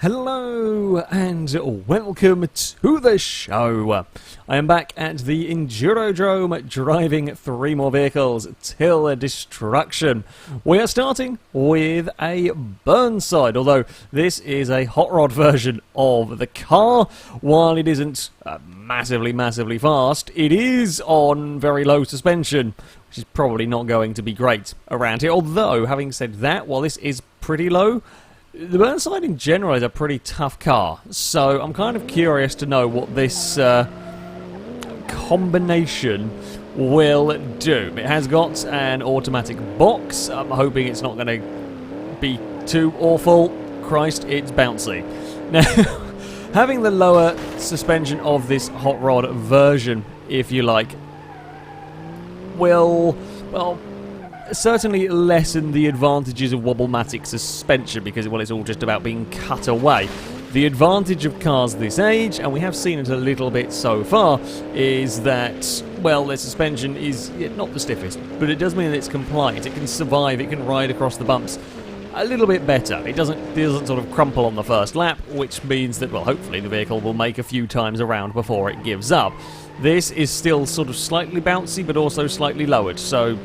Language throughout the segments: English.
Hello and welcome to the show. I am back at the Endurodrome driving 3 more vehicles till destruction. We are starting with a Burnside, although this is a hot rod version of the car. While it isn't massively fast, it is on very low suspension, which is probably not going to be great around here. Although, having said that, while this is pretty low, the Burnside in general is a pretty tough car, so I'm kind of curious to know what this combination will do. It has got an automatic box. I'm hoping it's not going to be too awful. Christ, it's bouncy. Now, having the lower suspension of this hot rod version, if you like, will, well, certainly lessen the advantages of wobblematic suspension because, well, it's all just about being cut away. The advantage of cars this age, and we have seen it a little bit so far, is that, well, their suspension is not the stiffest, but it does mean that it's compliant. It can survive, it can ride across the bumps a little bit better. It doesn't sort of crumple on the first lap, which means that, well, hopefully the vehicle will make a few times around before it gives up. This is still sort of slightly bouncy, but also slightly lowered, so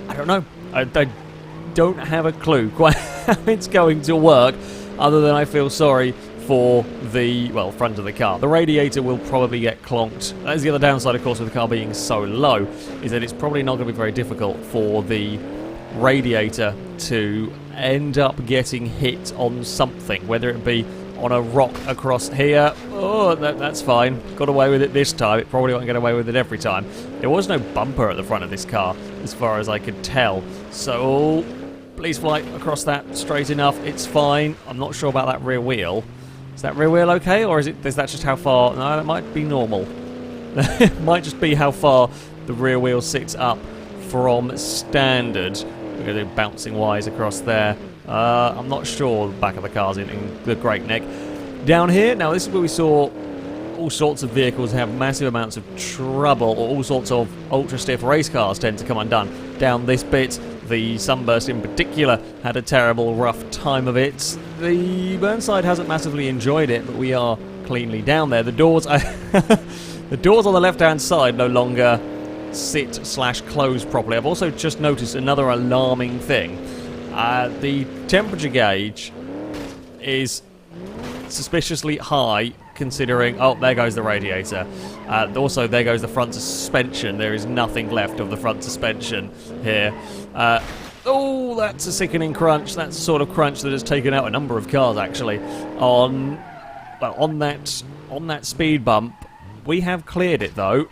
I don't know. I don't have a clue quite how it's going to work, other than I feel sorry for the, well, front of the car. The radiator will probably get clonked. That's the other downside, of course, with the car being so low, is that it's probably not going to be very difficult for the radiator to end up getting hit on something, whether it be on a rock across here. Oh, that's fine. Got away with it this time. It probably won't get away with it every time. There was no bumper at the front of this car, as far as I could tell. So, please fly across that straight enough. It's fine. I'm not sure about that rear wheel. Is that rear wheel okay, or is that just how far? No, that might be normal. It might just be how far the rear wheel sits up from standard. We're going to do bouncing wise across there. I'm not sure the back of the car's in the Great Neck. Down here, now this is where we saw all sorts of vehicles have massive amounts of trouble, or all sorts of ultra-stiff race cars tend to come undone. Down this bit, the Sunburst in particular had a terrible rough time of it. The Burnside hasn't massively enjoyed it, but we are cleanly down there. The doors, the doors on the left-hand side no longer sit/close properly. I've also just noticed another alarming thing. The temperature gauge is suspiciously high, considering... Oh, there goes the radiator. Also, there goes the front suspension. There is nothing left of the front suspension here. Oh, that's a sickening crunch. That's the sort of crunch that has taken out a number of cars, actually. On that speed bump. We have cleared it, though.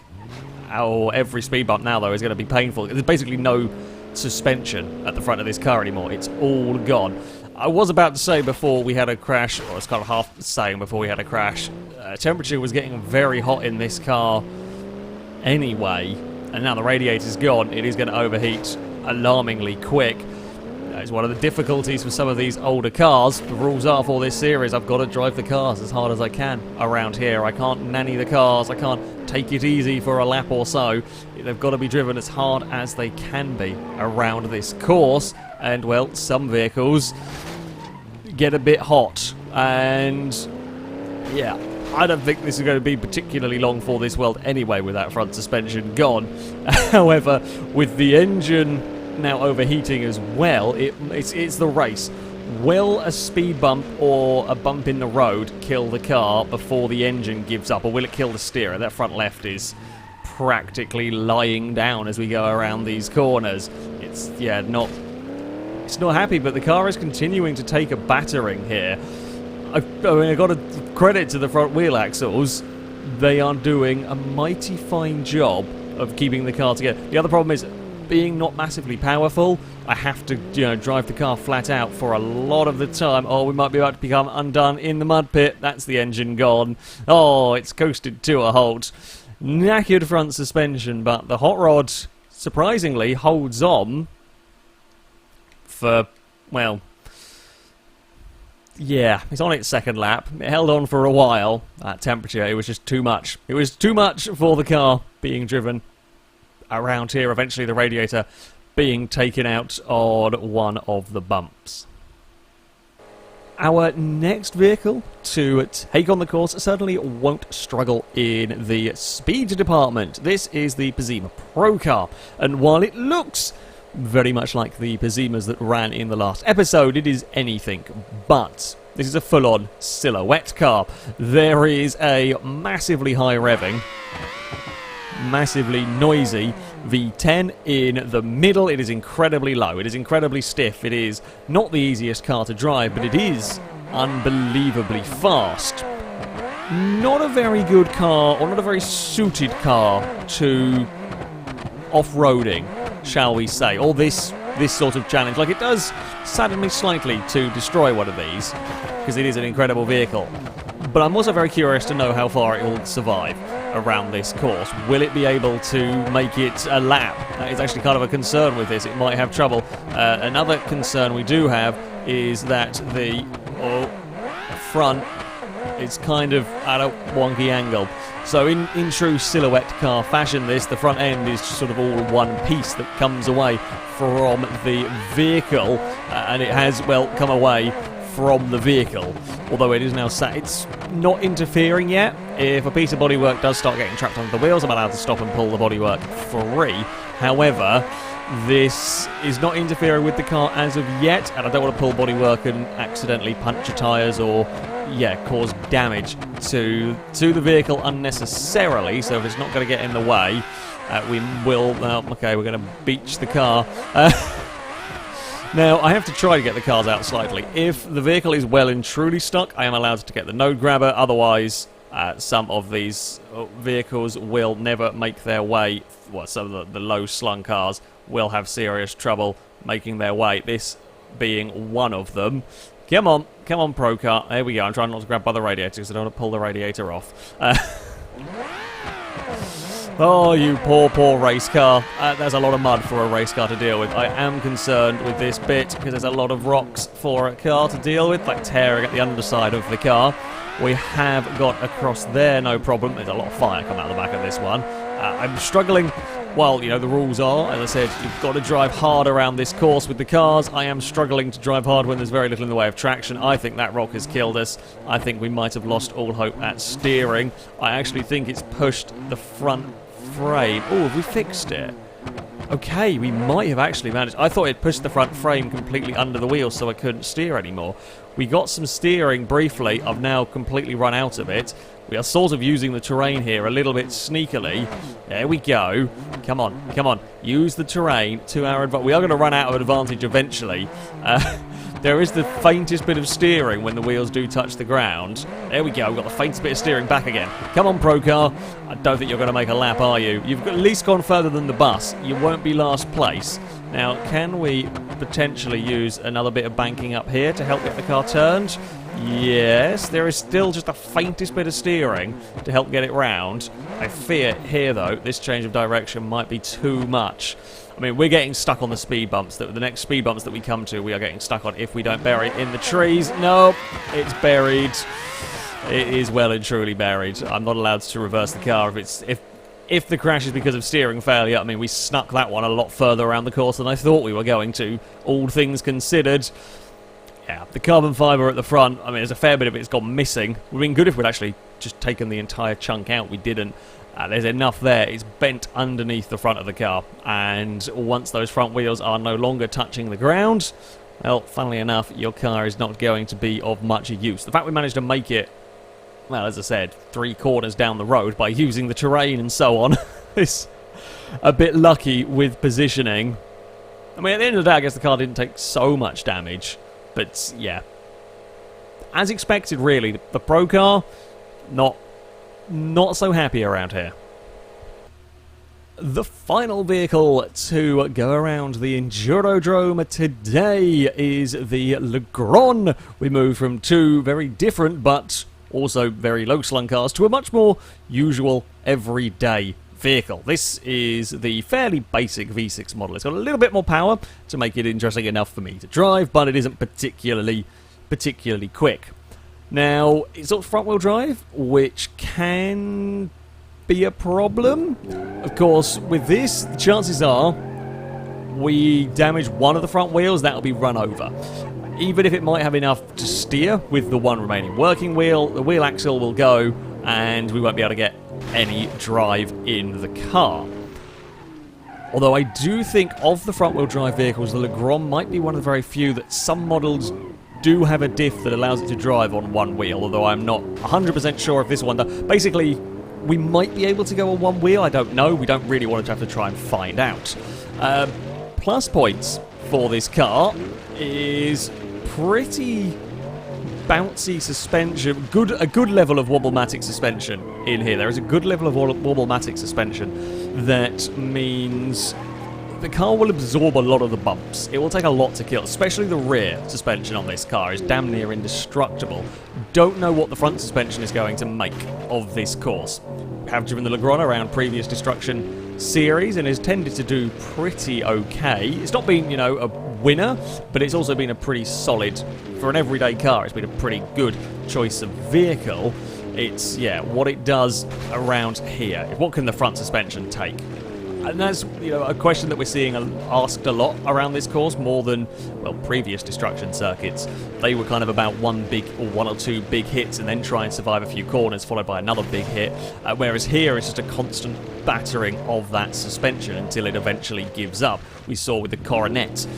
Oh, every speed bump now, though, is going to be painful. There's basically no suspension at the front of this car anymore. It's all gone. I was about to say before we had a crash, or it's kind of half saying before we had a crash, temperature was getting very hot in this car anyway, and now the radiator's gone, it is going to overheat alarmingly quick. That is one of the difficulties for some of these older cars. The rules are for this series, I've got to drive the cars as hard as I can around here. I can't nanny the cars, I can't take it easy for a lap or so. They've got to be driven as hard as they can be around this course. And, well, some vehicles get a bit hot. And, yeah, I don't think this is going to be particularly long for this world anyway with that front suspension gone. However, with the engine now overheating as well, it's the race. Will a speed bump or a bump in the road kill the car before the engine gives up, or will it kill the steerer? That front left is practically lying down as we go around these corners. It's not happy, but the car is continuing to take a battering here. I've got to credit to the front wheel axles. They are doing a mighty fine job of keeping the car together. The other problem is, being not massively powerful, I have to, drive the car flat out for a lot of the time. Oh, we might be about to become undone in the mud pit. That's the engine gone. Oh, it's coasted to a halt. Knackered front suspension, but the hot rod, surprisingly, holds on for, well, yeah, it's on its second lap. It held on for a while. At temperature, it was just too much. It was too much for the car being driven around here. Eventually, the radiator being taken out on one of the bumps. Our next vehicle to take on the course certainly won't struggle in the speed department. This is the Pizima Pro Car, and while it looks very much like the Pizimas that ran in the last episode, it is anything but. This is a full-on silhouette car. There is a massively high revving, massively noisy V10 in the middle. It is incredibly low. It is incredibly stiff. It is not the easiest car to drive, but it is unbelievably fast. Not a very good car, or not a very suited car to off-roading, shall we say, or this sort of challenge. Like, it does sadden me slightly to destroy one of these, because it is an incredible vehicle. But I'm also very curious to know how far it will survive around this course. Will it be able to make it a lap? That is actually kind of a concern with this. It might have trouble. Another concern we do have is that the front is kind of at a wonky angle. So in true silhouette car fashion, the front end is sort of all one piece that comes away from the vehicle, and it has, well, come away from the vehicle, although it is now sat. It's not interfering yet. If a piece of bodywork does start getting trapped under the wheels, I'm allowed to stop and pull the bodywork free. However, this is not interfering with the car as of yet, and I don't want to pull bodywork and accidentally puncture tyres or, cause damage to the vehicle unnecessarily. So if it's not going to get in the way, we will... okay, we're going to beach the car. Now, I have to try to get the cars out slightly. If the vehicle is well and truly stuck, I am allowed to get the node grabber. Otherwise, some of these vehicles will never make their way. Well, some of the low-slung cars will have serious trouble making their way, this being one of them. Come on, Pro Car. There we go. I'm trying not to grab by the radiator because I don't want to pull the radiator off. Oh, you poor race car. There's a lot of mud for a race car to deal with. I am concerned with this bit because there's a lot of rocks for a car to deal with, like tearing at the underside of the car. We have got across there, no problem. There's a lot of fire coming out the back of this one. I'm struggling. Well, you know, the rules are, as I said, you've got to drive hard around this course with the cars. I am struggling to drive hard when there's very little in the way of traction. I think that rock has killed us. I think we might have lost all hope at steering. I actually think it's pushed the front frame. Oh, have we fixed it? Okay, we might have actually managed. I thought it pushed the front frame completely under the wheels so I couldn't steer anymore. We got some steering briefly. I've now completely run out of it. We are sort of using the terrain here a little bit sneakily. There we go. Come on. Use the terrain to our advantage. We are going to run out of advantage eventually. There is the faintest bit of steering when the wheels do touch the ground. There we go. We've got the faintest bit of steering back again. Come on, Pro Car. I don't think you're going to make a lap, are you? You've at least gone further than the bus. You won't be last place. Now, can we potentially use another bit of banking up here to help get the car turned? Yes, there is still just the faintest bit of steering to help get it round. I fear here, though, this change of direction might be too much. I mean, we're getting stuck on the speed bumps. The next speed bumps that we come to, we are getting stuck on if we don't bury it in the trees. No, it's buried. It is well and truly buried. I'm not allowed to reverse the car if the crash is because of steering failure. I mean, we snuck that one a lot further around the course than I thought we were going to, all things considered. Yeah, the carbon fibre at the front, I mean, there's a fair bit of it's gone missing. It would have been good if we'd actually just taken the entire chunk out. We didn't. There's enough there. It's bent underneath the front of the car. And once those front wheels are no longer touching the ground, well, funnily enough, your car is not going to be of much use. The fact we managed to make it, well, as I said, 3 corners down the road by using the terrain and so on is a bit lucky with positioning. I mean, at the end of the day, I guess the car didn't take so much damage. But, yeah, as expected, really. The Pro Car, not so happy around here. The final vehicle to go around the Endurodrome today is the Legrand. We move from 2 very different but also very low-slung cars to a much more usual, everyday vehicle. This is the fairly basic V6 model. It's got a little bit more power to make it interesting enough for me to drive, but it isn't particularly quick. Now, it's got front-wheel drive, which can be a problem. Of course, with this, the chances are we damage one of the front wheels, that'll be run over. even if it might have enough to steer with the one remaining working wheel, the wheel axle will go and we won't be able to get any drive in the car. Although I do think of the front-wheel drive vehicles, the Legrand might be one of the very few that some models do have a diff that allows it to drive on one wheel, although I'm not 100% sure if this one does. Basically, we might be able to go on one wheel, I don't know. We don't really want to have to try and find out. Plus points for this car is pretty bouncy suspension, a good level of wobblematic suspension in here. There is a good level of wobblematic suspension. That means the car will absorb a lot of the bumps. It will take a lot to kill, especially the rear suspension on this car is damn near indestructible. Don't know what the front suspension is going to make of this course. We have driven the Legrand around previous Destruction series and has tended to do pretty okay. It's not been, you know, a winner, but it's also been a pretty solid, for an everyday car, it's been a pretty good choice of vehicle. It's, yeah, what it does around here. What can the front suspension take? And that's, you know, a question that we're seeing asked a lot around this course, more than, well, previous Destruction circuits. They were kind of about one or two big hits and then try and survive a few corners, followed by another big hit. Whereas here, it's just a constant battering of that suspension until it eventually gives up. We saw with the Coronet,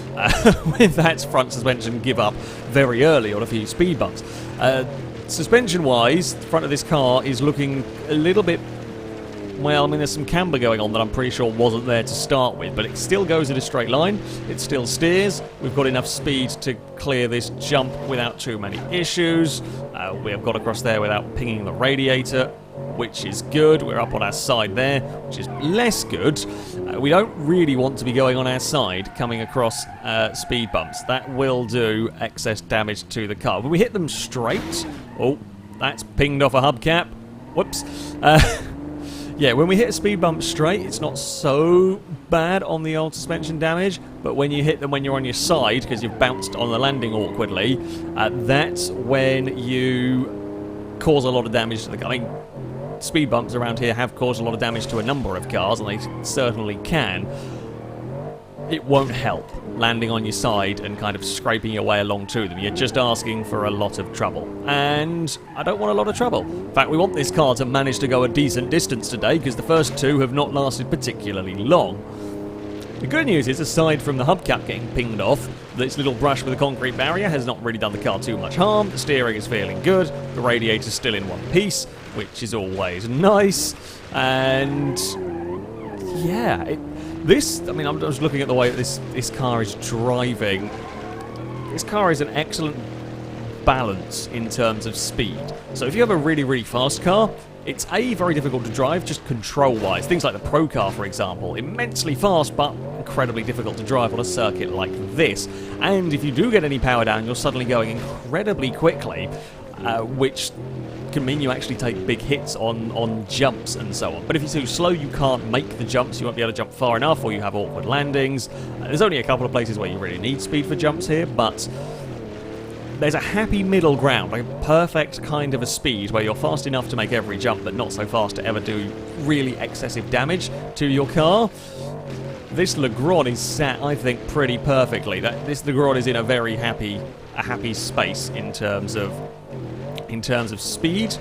with that front suspension give up very early on a few speed bumps. Suspension-wise, the front of this car is looking a little bit... Well, I mean, there's some camber going on that I'm pretty sure wasn't there to start with, but it still goes in a straight line. It still steers. We've got enough speed to clear this jump without too many issues. We have got across there without pinging the radiator, which is good. We're up on our side there, which is less good. We don't really want to be going on our side coming across speed bumps. That will do excess damage to the car. When we hit them straight... Oh, that's pinged off a hubcap. Whoops. Yeah, when we hit a speed bump straight, it's not so bad on the old suspension damage, but when you hit them when you're on your side, because you've bounced on the landing awkwardly, that's when you cause a lot of damage to the car. I mean, speed bumps around here have caused a lot of damage to a number of cars, and they certainly can. It won't help landing on your side and kind of scraping your way along to them. You're just asking for a lot of trouble. And I don't want a lot of trouble. In fact, we want this car to manage to go a decent distance today, because the first two have not lasted particularly long. The good news is, aside from the hubcap getting pinged off, this little brush with the concrete barrier has not really done the car too much harm. The steering is feeling good. The radiator's still in one piece, which is always nice. And yeah, I mean, I'm just looking at the way that this car is driving. This car is an excellent balance in terms of speed. So if you have a really, really fast car, it's very difficult to drive, just control-wise. Things like the Pro car, for example, immensely fast, but incredibly difficult to drive on a circuit like this. And if you do get any power down, you're suddenly going incredibly quickly, which can mean you actually take big hits on jumps and so on. But if you're too slow, you can't make the jumps, you won't be able to jump far enough, or you have awkward landings. There's only a couple of places where you really need speed for jumps here, but there's a happy middle ground, like a perfect kind of a speed where you're fast enough to make every jump, but not so fast to ever do really excessive damage to your car. This Legrand is sat, I think, pretty perfectly. This Legrand is in a very happy space in terms of speed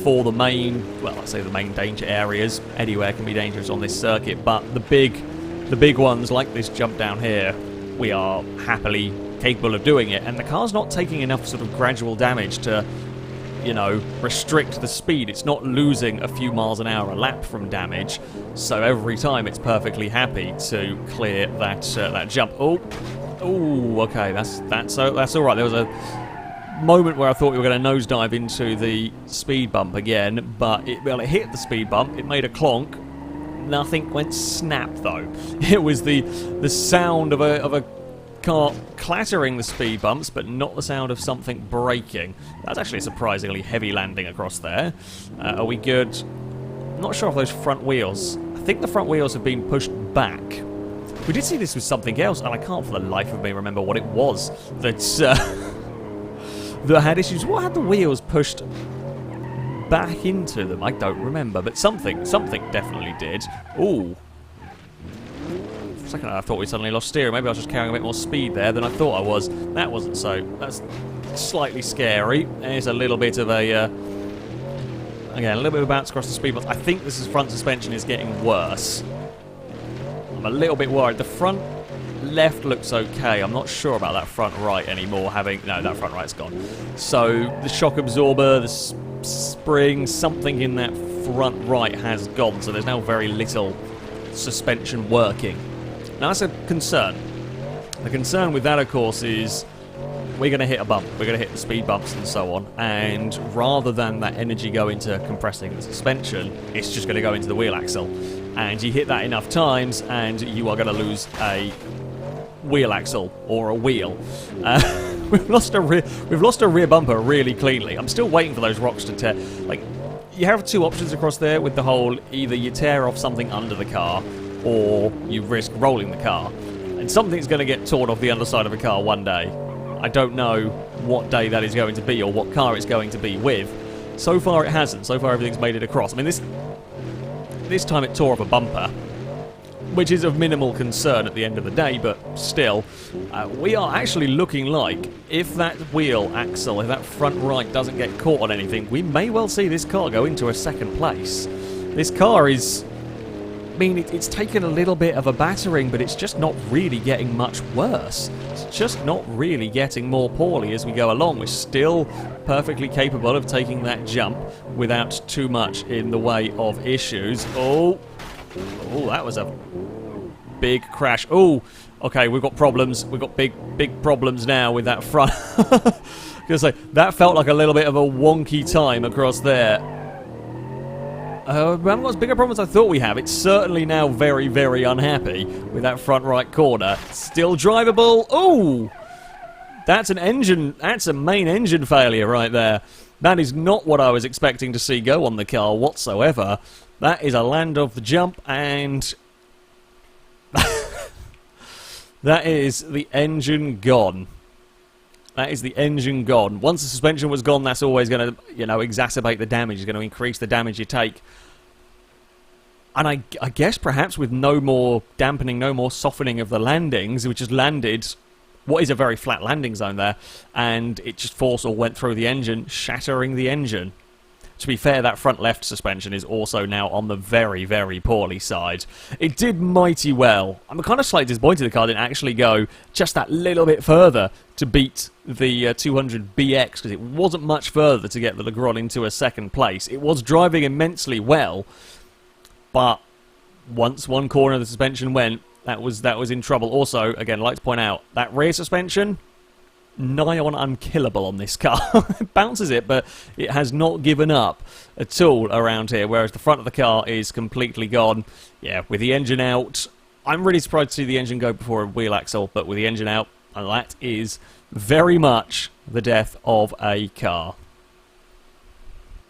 for the main, well, let's say the main danger areas. Anywhere can be dangerous on this circuit, but the big ones like this jump down here, we are happily capable of doing it, and the car's not taking enough sort of gradual damage to, you know, restrict the speed. It's not losing a few miles an hour a lap from damage, so every time it's perfectly happy to clear that jump. Oh, okay, that's all right. There was a moment where I thought we were going to nosedive into the speed bump again, but it hit the speed bump. It made a clonk. Nothing went snap though. It was the sound of a car clattering the speed bumps, but not the sound of something breaking. That's actually a surprisingly heavy landing across there. Are we good? I'm not sure if those front wheels. I think the front wheels have been pushed back. We did see this with something else, and I can't for the life of me remember what it was that had issues. What had the wheels pushed back into them? I don't remember, but something definitely did. Ooh. For a second I thought we suddenly lost steering. Maybe I was just carrying a bit more speed there than I thought I was. That wasn't so. That's slightly scary. There's a little bit of a... again, a little bit of a bounce across the speed bumps. I think this front suspension is getting worse. I'm a little bit worried. The front left looks okay. I'm not sure about that front right anymore. No, that front right's gone. So the shock absorber, the spring, something in that front right has gone. So there's now very little suspension working. Now that's a concern. The concern with that, of course, is we're going to hit a bump. We're going to hit the speed bumps and so on. And rather than that energy go into compressing the suspension, it's just going to go into the wheel axle. And you hit that enough times, and you are going to lose a wheel axle or a wheel. We've lost a rear bumper really cleanly. I'm still waiting for those rocks to tear. Like, you have two options across there with the whole: either you tear off something under the car, or you risk rolling the car. And something's going to get torn off the underside of a car one day. I don't know what day that is going to be or what car it's going to be with. So far it hasn't. So far everything's made it across. I mean, this time it tore off a bumper, which is of minimal concern at the end of the day, but still, we are actually looking like, if that wheel axle, if that front right doesn't get caught on anything, we may well see this car go into a second place. This car is... I mean, it's taken a little bit of a battering, but it's just not really getting much worse. It's just not really getting more poorly as we go along. We're still perfectly capable of taking that jump without too much in the way of issues. Oh, that was a big crash. Oh, okay, we've got problems. We've got big problems now with that front. Gonna say, that felt like a little bit of a wonky time across there. We haven't got as big a problem as I thought we have. It's certainly now very, very unhappy with that front right corner. Still drivable. Oh! That's a main engine failure right there. That is not what I was expecting to see go on the car whatsoever. That is a land of the jump, and that is the engine gone. That is the engine gone. Once the suspension was gone, that's always going to, exacerbate the damage. It's going to increase the damage you take. And I guess perhaps with no more dampening, no more softening of the landings, we just landed what is a very flat landing zone there, and it just force all went through the engine, shattering the engine. To be fair, that front left suspension is also now on the very, very poorly side. It did mighty well. I'm kind of slightly disappointed the car didn't actually go just that little bit further to beat the 200BX, because it wasn't much further to get the Legrand into a second place. It was driving immensely well, but once one corner of the suspension went, that was in trouble. Also, again, I'd like to point out, that rear suspension, nigh on unkillable on this car. It bounces it, but it has not given up at all around here, whereas the front of the car is completely gone. Yeah, with the engine out, I'm really surprised to see the engine go before a wheel axle, but with the engine out, that is very much the death of a car.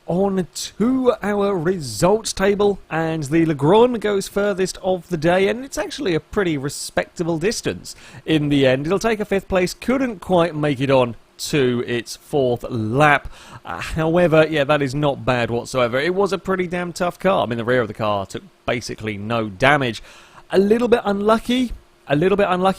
On to our results table, and the Legrand goes furthest of the day, and it's actually a pretty respectable distance in the end. It'll take a 5th place, couldn't quite make it on to its 4th lap. However, yeah, that is not bad whatsoever. It was a pretty damn tough car. I mean, the rear of the car took basically no damage. A little bit unlucky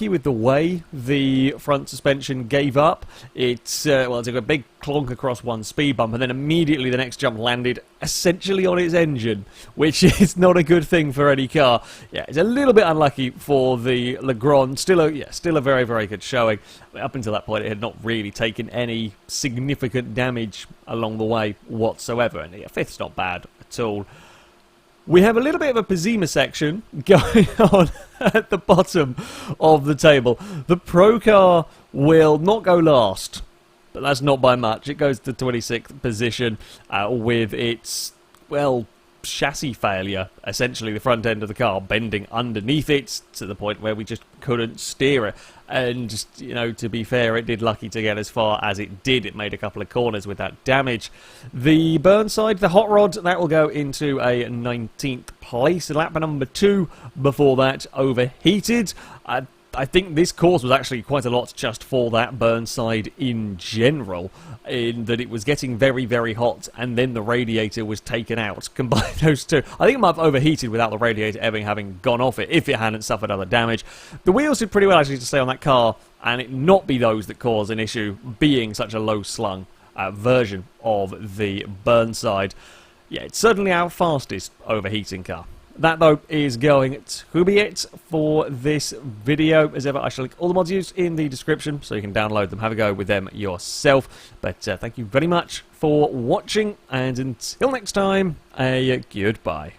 with the way the front suspension gave up. It took a big clonk across one speed bump, and then immediately the next jump landed essentially on its engine, which is not a good thing for any car. Yeah, it's a little bit unlucky for the Legrand. Still a very, very good showing. Up until that point, it had not really taken any significant damage along the way whatsoever, and yeah, 5th's not bad at all. We have a little bit of a Pazima section going on at the bottom of the table. The Pro car will not go last, but that's not by much. It goes to 26th position with its, chassis failure. Essentially, the front end of the car bending underneath it to the point where we just couldn't steer it. And, to be fair, it did lucky to get as far as it did. It made a couple of corners without damage. The Burnside, the hot rod, that will go into a 19th place. Lap number 2 before that overheated. I I think this cause was actually quite a lot just for that Burnside in general, in that it was getting very, very hot, and then the radiator was taken out. Combine those two, I think it might have overheated without the radiator ever having gone off it, if it hadn't suffered other damage. The wheels did pretty well actually to stay on that car, and it not be those that caused an issue, being such a low-slung version of the Burnside. Yeah, it's certainly our fastest overheating car. That, though, is going to be it for this video. As ever, I shall link all the mods used in the description, so you can download them, have a go with them yourself. But thank you very much for watching, and until next time, a goodbye.